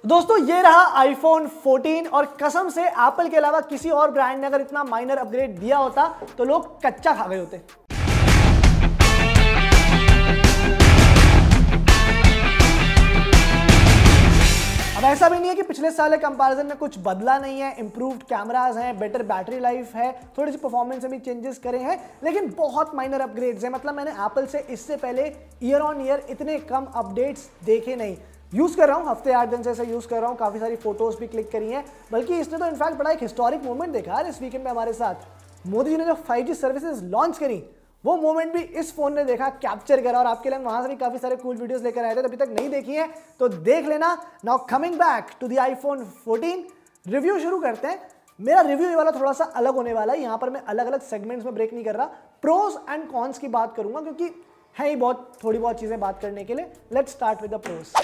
दोस्तों ये रहा आईफोन 14 और कसम से एप्पल के अलावा किसी और ब्रांड ने अगर इतना माइनर अपग्रेड दिया होता तो लोग कच्चा खा गए होते। अब ऐसा भी नहीं है कि पिछले साल के कंपैरिजन में कुछ बदला नहीं है, इंप्रूव्ड कैमरास हैं, बेटर बैटरी लाइफ है, थोड़ी सी परफॉर्मेंस में भी चेंजेस करे हैं, लेकिन बहुत माइनर अपग्रेड्स हैं। मतलब मैंने एप्पल से इससे पहले ईयर ऑन ईयर इतने कम अपडेट्स देखे नहीं। यूज कर रहा हूँ, हफ्ते 8 दिन से ऐसे यूज कर रहा हूँ, काफी सारी फोटोज भी क्लिक करी हैं, बल्कि इसने तो इनफैक्ट बड़ा एक हिस्टोरिक मोमेंट देखा है इस वीकेंड में हमारे साथ। मोदी जी ने जो 5G सर्विसेज लॉन्च करी वो मोमेंट भी इस फोन ने देखा, कैप्चर करा, और आपके लिए वहां से भी काफी सारे कूल वीडियोस लेकर आए थे। अभी तक नहीं देखी है तो देख लेना। Now coming back to the iPhone 14, review शुरू करते हैं। मेरा रिव्यू ये वाला थोड़ा सा अलग होने वाला है। यहाँ पर मैं अलग अलग सेगमेंट्स में ब्रेक नहीं कर रहा, प्रोज एंड कॉन्स की बात करूंगा क्योंकि है ही बहुत थोड़ी बहुत चीजें बात करने के लिए। Let's start with the pros.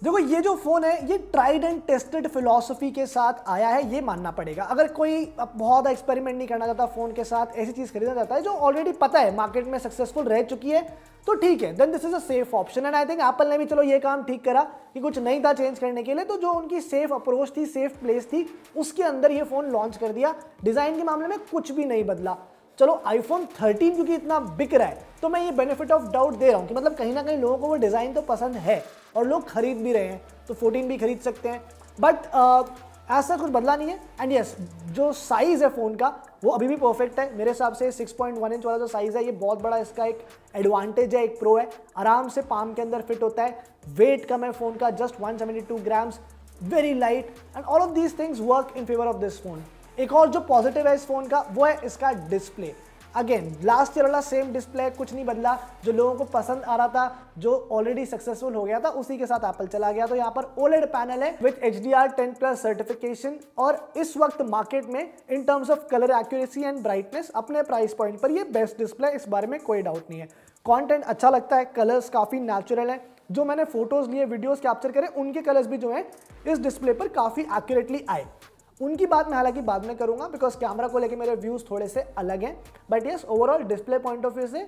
देखो ये जो फोन है ये ट्राइड एंड टेस्टेड फिलॉसफी के साथ आया है, ये मानना पड़ेगा। अगर कोई बहुत एक्सपेरिमेंट नहीं करना चाहता फोन के साथ, ऐसी चीज खरीदना चाहता है जो ऑलरेडी पता है मार्केट में सक्सेसफुल रह चुकी है, तो ठीक है, then this is a safe option. And I think Apple ने भी चलो ये काम ठीक करा कि कुछ नहीं था चेंज करने के लिए, तो जो उनकी सेफ अप्रोच थी, सेफ प्लेस थी, उसके अंदर ये फोन लॉन्च कर दिया। डिजाइन के मामले में कुछ भी नहीं बदला। चलो आईफोन 13 क्योंकि इतना बिक रहा है तो मैं ये बेनिफिट ऑफ डाउट दे रहा हूँ कि मतलब कहीं ना कहीं लोगों को वो डिज़ाइन तो पसंद है और लोग खरीद भी रहे हैं, तो 14 भी खरीद सकते हैं। बट ऐसा कुछ बदला नहीं है। एंड यस, जो साइज़ है फ़ोन का वो अभी भी परफेक्ट है मेरे हिसाब से। 6.1 इंच वाला जो साइज़ है ये बहुत बड़ा इसका एक एडवांटेज है, एक प्रो है। आराम से पाम के अंदर फिट होता है। वेट कम है फ़ोन का, just 172 grams, very light, and all of these things work in favour of this phone. एक और जो पॉजिटिव है इस फोन का वो है इसका डिस्प्ले। अगेन लास्ट ईयर वाला सेम डिस्प्ले, कुछ नहीं बदला। जो लोगों को पसंद आ रहा था, जो ऑलरेडी सक्सेसफुल हो गया था, उसी के साथ एप्पल चला गया। तो यहाँ पर OLED पैनल है विद HDR10+ सर्टिफिकेशन, और इस वक्त मार्केट में in terms of colour accuracy and brightness अपने प्राइस पॉइंट पर ये बेस्ट डिस्प्ले, इस बारे में कोई डाउट नहीं है। कंटेंट अच्छा लगता है, कलर्स काफी नेचुरल है। जो मैंने फोटोज लिए, वीडियोस कैप्चर करे, उनके कलर्स भी जो है इस डिस्प्ले पर काफी एक्यूरेटली आए। उनकी बात मैं हालांकि बाद में करूंगा बिकॉज कैमरा को लेके मेरे व्यूज थोड़े से अलग हैं। But yes, overall display point of view से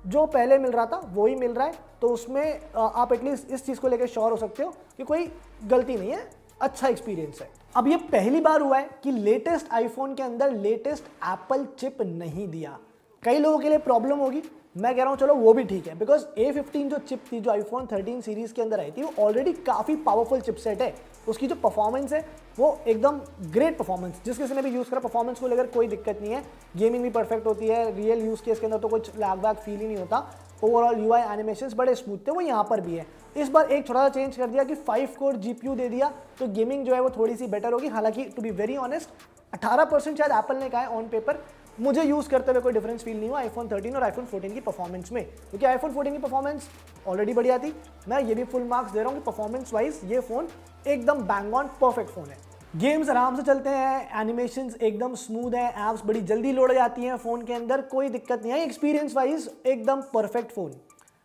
जो पहले मिल रहा था वही मिल रहा है, तो उसमें आप एटलीस्ट इस चीज़ को लेकर श्योर हो सकते हो कि कोई गलती नहीं है, अच्छा एक्सपीरियंस है। अब ये पहली बार हुआ है कि लेटेस्ट आईफोन के अंदर लेटेस्ट एप्पल चिप नहीं दिया। कई लोगों के लिए प्रॉब्लम होगी, मैं कह रहा हूँ चलो वो भी ठीक है, बिकॉज A15 जो चिप थी, जो आईफोन 13 सीरीज के अंदर आई थी, वो ऑलरेडी काफ़ी पावरफुल चिपसेट है। उसकी जो परफॉर्मेंस है वो एकदम ग्रेट परफॉर्मेंस, जिस किसी ने भी यूज़ करा परफॉर्मेंस को लेकर कोई दिक्कत नहीं है। गेमिंग भी परफेक्ट होती है, रियल यूज़ केस के अंदर तो कुछ लैग वैग फील ही नहीं होता। ओवरऑल UI एनिमेशंस बड़े स्मूथ थे, वो यहाँ पर भी है। इस बार एक थोड़ा सा चेंज कर दिया कि 5 कोर GPU दे दिया, तो गेमिंग जो है वो थोड़ी सी बेटर होगी। हालांकि टू बी वेरी ऑनेस्ट 18% शायद एप्पल ने कहा है ऑन पेपर, मुझे यूज़ करते हुए कोई डिफरेंस फील नहीं हुआ आईफोन 13 और आईफोन 14 की परफॉर्मेंस में, क्योंकि आईफोन 14 की परफॉर्मेंस ऑलरेडी बढ़िया थी। मैं ये भी फुल मार्क्स दे रहा हूँ कि परफॉर्मेंस वाइज ये फ़ोन एकदम बैंग ऑन परफेक्ट फ़ोन है। गेम्स आराम से चलते हैं, एनिमेशंस एकदम स्मूथ है, ऐप्स बड़ी जल्दी लोड हो जाती हैं फ़ोन के अंदर, कोई दिक्कत नहीं है। एक्सपीरियंस वाइज एकदम परफेक्ट फ़ोन।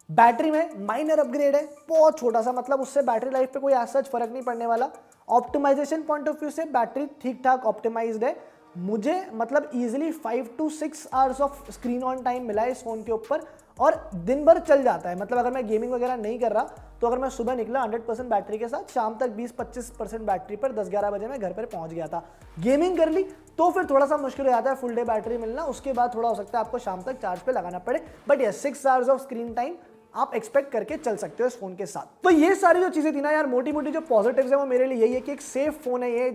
बैटरी में माइनर अपग्रेड है, बहुत छोटा सा, मतलब उससे बैटरी लाइफ पे कोई ऐसा फर्क नहीं पड़ने वाला। ऑप्टिमाइजेशन पॉइंट ऑफ व्यू से बैटरी ठीक ठाक ऑप्टिमाइज्ड है। मुझे मतलब easily 5 to 6 hours of screen on time मिला है इस फोन के ऊपर, और दिन भर चल जाता है। मतलब अगर मैं गेमिंग वगैरह नहीं कर रहा तो अगर मैं सुबह निकला 100% बैटरी के साथ, शाम तक 20-25% बैटरी पर 10-11 बजे मैं घर पर पहुंच गया था। गेमिंग कर ली तो फिर थोड़ा सा मुश्किल हो जाता है फुल डे बैटरी मिलना, उसके बाद थोड़ा हो सकता है आपको शाम तक चार्ज पे लगाना पड़े। But yes, 6 hours of screen time आप एक्सपेक्ट करके चल सकते हो इस फोन के साथ। तो ये सारी जो चीजें थी ना यार, मोटी मोटी जो पॉजिटिव्स है वो मेरे लिए यही है कि एक सेफ फोन है, ये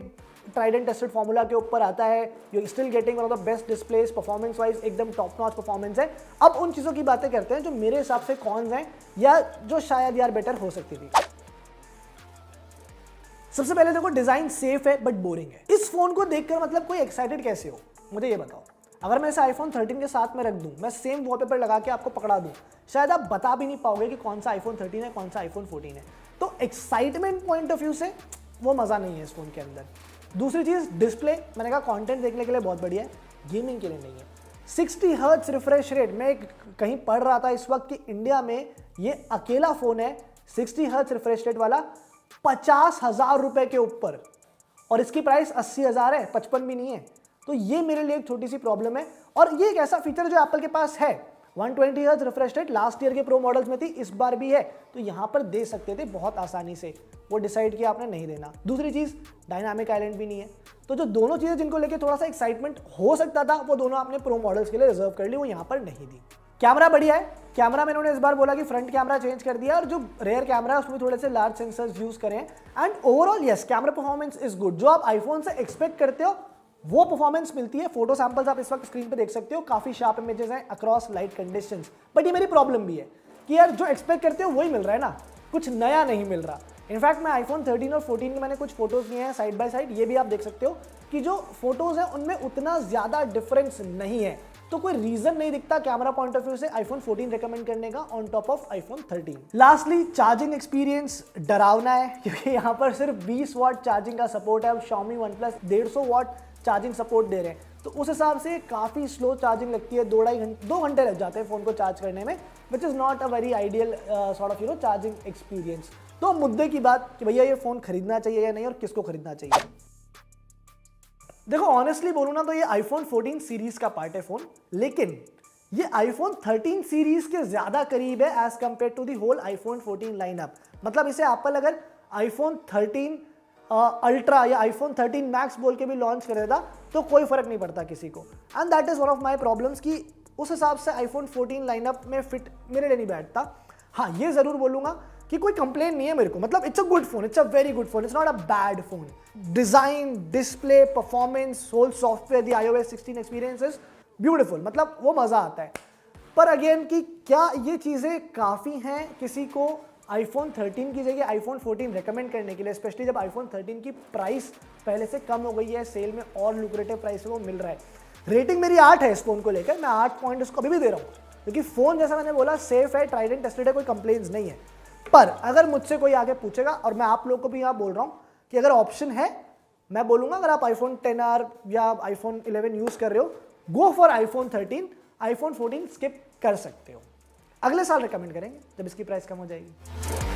ट्राइड एंड टेस्टेड फॉर्मूला के ऊपर आता है, you still getting one of the best displace, performance wise एकदम टॉप नॉच परफॉर्मेंस है। अब उन चीजों की बातें करते हैं जो मेरे हिसाब से कॉन्स हैं या जो शायद यार बेटर हो सकती थी। सबसे पहले देखो, डिजाइन सेफ है बट बोरिंग है। इस फोन को देखकर मतलब कोई एक्साइटेड कैसे हो, मुझे ये बताओ। अगर मैं इसे आईफोन 13 के साथ में रख दूं, मैं सेम वॉलपेपर लगा के आपको पकड़ा दूं, शायद आप बता भी नहीं पाओगे कि कौन सा आईफोन 13 है, कौन सा आईफोन 14 है। तो एक्साइटमेंट पॉइंट ऑफ व्यू से वो मजा नहीं है इस फोन के अंदर। दूसरी चीज, डिस्प्ले, मैंने कहा कंटेंट देखने के लिए बहुत बढ़िया है, गेमिंग के लिए नहीं है। 60 हर्ट्ज रिफ्रेश रेट, मैं कहीं पढ़ रहा था इस वक्त कि इंडिया में ये अकेला फोन है 60 हर्ट्ज रिफ्रेश रेट वाला 50,000 रुपए के ऊपर, और इसकी प्राइस 80,000 है, 55 भी नहीं है। तो ये मेरे लिए एक छोटी सी प्रॉब्लम है, और ये एक ऐसा फीचर जो एप्पल के पास है 120 hertz refresh rate last year के प्रो मॉडल्स में थी, इस बार भी है, तो यहाँ पर दे सकते थे बहुत आसानी से, वो डिसाइड किया आपने नहीं देना। दूसरी चीज़, डायनामिक आइलैंड भी नहीं है, तो जो दोनों चीज़ें जिनको लेके थोड़ा सा एक्साइटमेंट हो सकता था वो दोनों आपने प्रो मॉडल्स के लिए रिजर्व कर ली, वो यहाँ पर नहीं दी। कैमरा बढ़िया है, कैमरा में इन्होंने इस बार बोला कि फ्रंट कैमरा चेंज कर दिया और जो रेयर कैमरा है उसमें थोड़े से लार्ज सेंसर्स यूज करें, and overall yes camera performance is good. जो आप आईफोन से एक्सपेक्ट करते हो वो परफॉर्मेंस मिलती है। फोटो सैंपल्स आप इस वक्त स्क्रीन पे देख सकते हो, काफी शार्प इमेजेस हैं अक्रॉस लाइट कंडीशंस। बट ये मेरी प्रॉब्लम भी है कि यार जो एक्सपेक्ट करते हो वही मिल रहा है ना, कुछ नया नहीं मिल रहा। इनफैक्ट मैं आईफोन 13 और 14 के मैंने कुछ फोटोज लिए हैं साइड बाय साइड, ये भी आप देख सकते हो कि जो फोटोज हैं उनमें उतना ज्यादा डिफरेंस नहीं है, तो कोई रीजन नहीं दिखता कैमरा पॉइंट ऑफ व्यू से आईफोन 14 रेकमेंड करने का on top of iPhone 13। Lastly charging experience डरावना है, क्योंकि यहाँ पर सिर्फ 20 वाट चार्जिंग का सपोर्ट है। अब Xiaomi OnePlus 150 watt charging support दे रहे हैं, तो उस हिसाब से काफी स्लो चार्जिंग लगती है। 2 घंटे लग जाते हैं फोन को चार्ज करने में, which is not a very ideal sort of charging experience. तो मुद्दे की बात कि भैया ये फोन खरीदना चाहिए या नहीं और किसको खरीदना चाहिए। देखो ऑनेस्टली बोलूं ना तो ये आईफोन 14 सीरीज का पार्ट है फोन, लेकिन ये आईफोन 13 सीरीज के ज्यादा करीब है as compared to the whole iPhone 14 lineup. मतलब इसे एप्पल अगर आईफोन 13 अल्ट्रा या आईफोन 13 मैक्स बोल के भी लॉन्च कर देता तो कोई फर्क नहीं पड़ता किसी को। And that is one of my problems कि उस हिसाब से आईफोन 14 लाइनअप में फिट मेरे लिए नहीं बैठता। हाँ ये जरूर बोलूंगा कि कोई कंप्लेन नहीं है मेरे को, मतलब it's a good phone, it's a very good phone, it's not a bad phone. Design, display, performance, whole software, the iOS 16 experience is beautiful, मतलब वो मजा आता है। पर अगेन कि क्या ये चीजें काफी हैं किसी को आईफोन 13 की जगह आईफोन 14 रेकमेंड करने के लिए, स्पेशली जब आईफोन 13 की प्राइस पहले से कम हो गई है, सेल में और लुक्रेटिव प्राइस में वो मिल रहा है। रेटिंग मेरी 8 है इस फोन को लेकर, मैं 8 पॉइंट इसको अभी भी दे रहा हूँ, क्योंकि फोन जैसा मैंने बोला सेफ है, ट्राइड एंड टेस्टेड है, कोई कंप्लेन्स नहीं है। पर अगर मुझसे कोई आगे पूछेगा, और मैं आप लोगों को भी यहाँ बोल रहा हूँ कि अगर ऑप्शन है, मैं बोलूंगा अगर आप आईफोन 10R या आईफोन 11 यूज कर रहे हो, go for iPhone 13, iPhone 14 skip कर सकते हो। अगले साल रिकमेंड करेंगे जब इसकी प्राइस कम हो जाएगी।